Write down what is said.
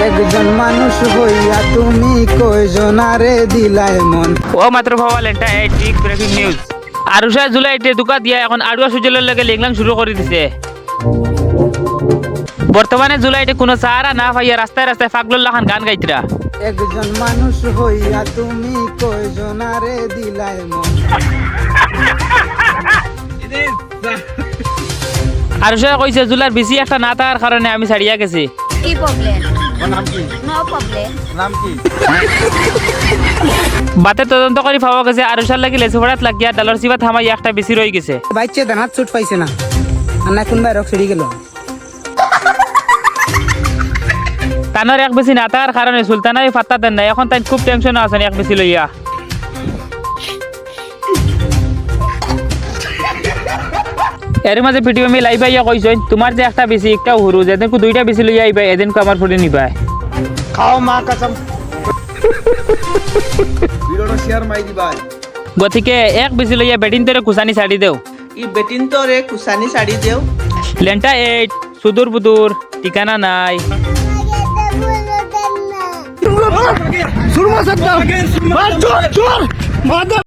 একজন মানুষ হইয়া তুমি কয়জনারে দিলাই মন। ও মাত্র ভাবা লেনটা এই ঠিক ব্রেকিং নিউজ। আরুষা জুলাইতে দুকা দিয়া এখন আড়ুয়া সুজলের লগে লেংলাং শুরু করে দিছে। বর্তমানে জুলাইতে কোনো সাহারা না পাইয়া রাস্তায় রাস্তায় ফাগলুল্লাহ খান গান গাইতরা। একজন মানুষ হইয়া তুমি কয়জনারে দিলাই মন। আরুষা কইছে জুলার বেশি একটা না থাকার কারণে আমি ছাড়িয়া গেছি। কি প্রবলেম? নাম কি? No problem. নাম কি? বাতে তদন্ত করে পাওয়া গেছে আরুষার লাগি লেসুফাড়াত লাগিয়া ডালর সিবা থামাই একটা বেশি রয়ে গেছে। বাইচে দানাত চোট পাইছে না আর না কোন বাইরক ছেড়ে গেল। তানোর এক বেশি না থাকার কারণে সুলতানাই ফাত্তা দেন না। এখন তাই খুব টেনশন আছেন এক বেশি লইয়া। এর মাঝে ভিডিও আমি লাইভ আইয়া কইছই তোমার যে একটা বেশি একটা হুরু যেদিন দুইটা বেশি লইয়া আইবা এদিন আমার ফুটে নিবা। খাও মা কসম। ভিডিওটা শেয়ার মাই দিবা। গতিকে এক বেশি লইয়া বেটিন তোরে কুসানি ছাড়ি দেও। ই বেটিন তোরে কুসানি শাড়ি দেও। লেনটা 8 সুদূর বুদূর ঠিকানা নাই। শুরু মাসাদ দাও। চোর চোর মাদা